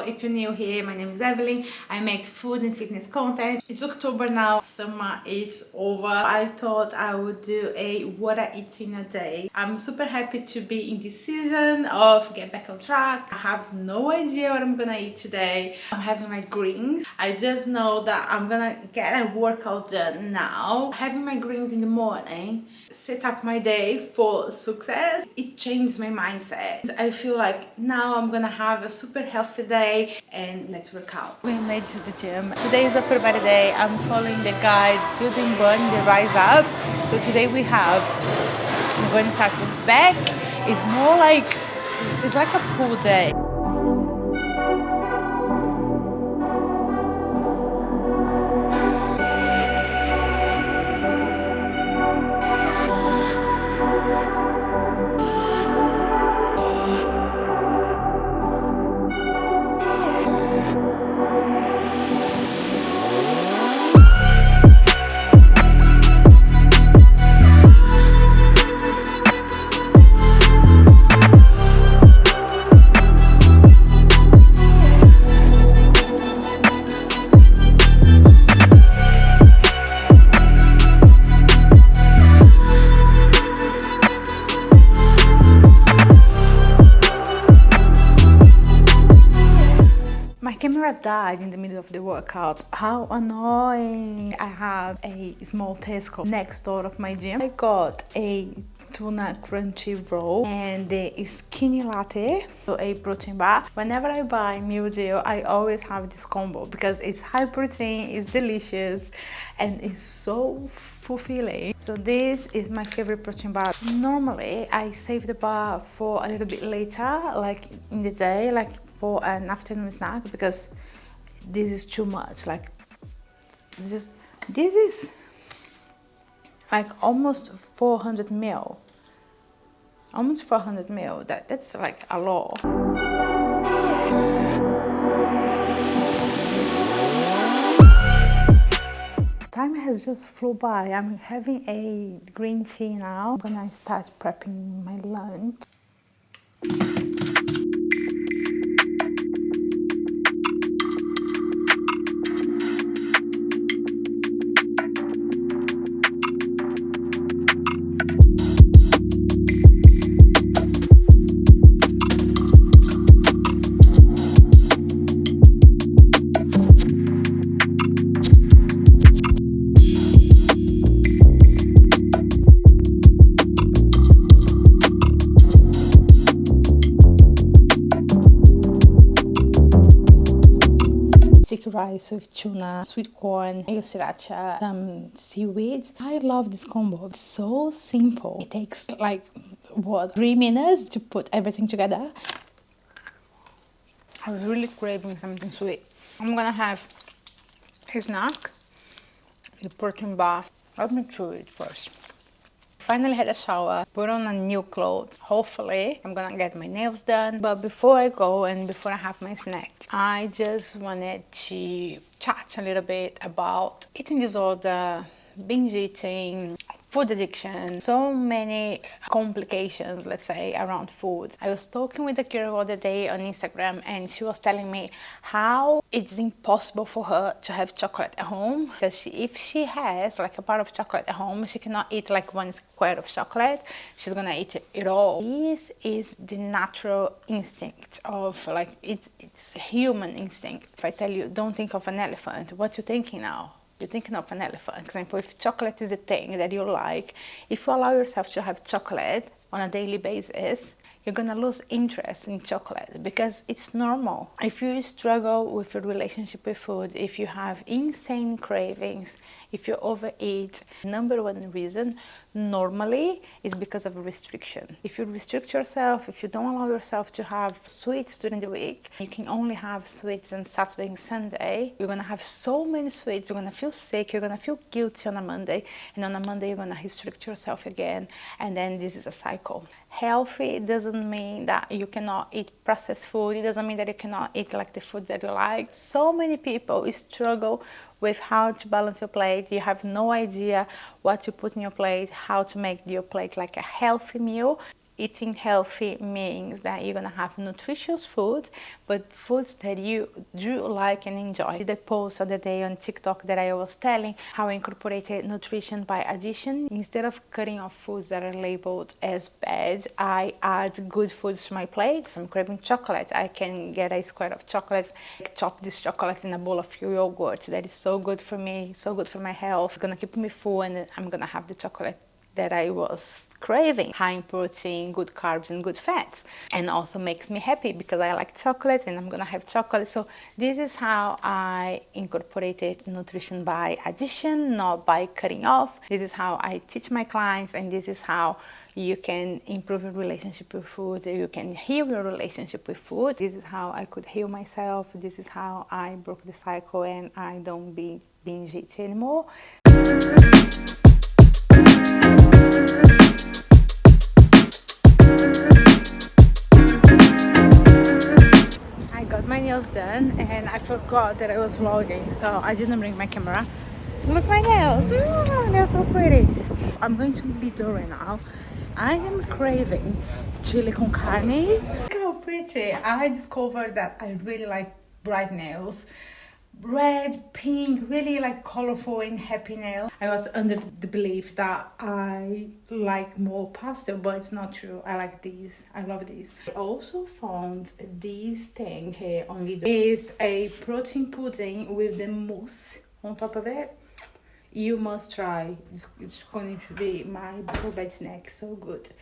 if you're new here, my name is Evelyn. I make food and fitness content. It's October now, summer is over. I thought I would do a what I eat in a day. I'm super happy to be in this season of get back on track. I have no idea what I'm gonna eat today. I'm having my greens. I just know that I'm gonna get a workout done now. Having my greens in the morning set up my day for success. It changed my mindset. I feel like now I'm gonna have a super healthy day and let's work out. We made it to the gym. Today is upper body day. I'm following the guide building burn the rise up. So today I'm going to start with back. It's more like it's like a pull day. My camera died in the middle of the workout. How annoying! I have a small Tesco next door of my gym. I got a tuna crunchy roll and a skinny latte, so a protein bar. Whenever I buy meal deal, I always have this combo because it's high protein, it's delicious, and it's so fulfilling. So this is my favorite protein bar. Normally I save the bar for a little bit later, like in the day, like for an afternoon snack, because this is too much. Like this is like almost 400 ml. Almost 400 ml. That's like a lot. Time has just flew by. I'm having a green tea now. I'm gonna start prepping my lunch. Sticky rice with tuna, sweet corn, sriracha, some seaweed. I love this combo. It's so simple. It takes like, what, 3 minutes to put everything together. I was really craving something sweet. I'm gonna have a snack, the protein bar. Let me chew it first. Finally had a shower, put on a new clothes. Hopefully I'm gonna get my nails done. But before I go and before I have my snack, I just wanted to chat a little bit about eating disorder, binge eating, food addiction, so many complications, let's say, around food. I was talking with a girl the other day on Instagram and she was telling me how it's impossible for her to have chocolate at home, because if she has like a bar of chocolate at home, she cannot eat like 1 square of chocolate. She's gonna eat it all. This is the natural instinct of like, it's human instinct. If I tell you, don't think of an elephant, what you thinking now? You're thinking of an elephant. For example, if chocolate is the thing that you like, if you allow yourself to have chocolate on a daily basis, you're gonna lose interest in chocolate because it's normal. If you struggle with your relationship with food, if you have insane cravings, if you overeat, number one reason normally is because of restriction. If you restrict yourself, if you don't allow yourself to have sweets during the week, you can only have sweets on Saturday and Sunday, you're gonna have so many sweets, you're gonna feel sick, you're gonna feel guilty on a Monday, and on a Monday you're gonna restrict yourself again, and then this is a cycle. Healthy doesn't mean that you cannot eat processed food, it doesn't mean that you cannot eat like the food that you like. So many people struggle with how to balance your plate. You have no idea what to put in your plate, how to make your plate like a healthy meal. eating healthy means that you're gonna have nutritious food, but foods that you do like and enjoy. The post of the day on TikTok that I was telling how I incorporated nutrition by addition. Instead of cutting off foods that are labeled as bad, I add good foods to my plate. So I'm craving chocolate, I can get a square of chocolate, chop this chocolate in a bowl of yogurt. That is so good for me, so good for my health. It's gonna keep me full, and I'm gonna have the chocolate that I was craving, high in protein, good carbs and good fats, and also makes me happy because I like chocolate and I'm gonna have chocolate. So this is how I incorporated nutrition by addition, not by cutting off. This is how I teach my clients, and this is how you can improve your relationship with food, you can heal your relationship with food. This is how I could heal myself. This is how I broke the cycle and I don't binge eat anymore. I got my nails done and I forgot that I was vlogging, so I didn't bring my camera. Look at my nails, they're so pretty. I'm going to Lidl right now. I am craving chili con carne. Look how pretty. I discovered that I really like bright nails. Red, pink, really like colorful and happy nails. I was under the belief that I like more pastel, but it's not true. I like these. I love these. I also found this thing here on Lidl. It's a protein pudding with the mousse on top of it. You must try. It's going to be my before bed snack. So good.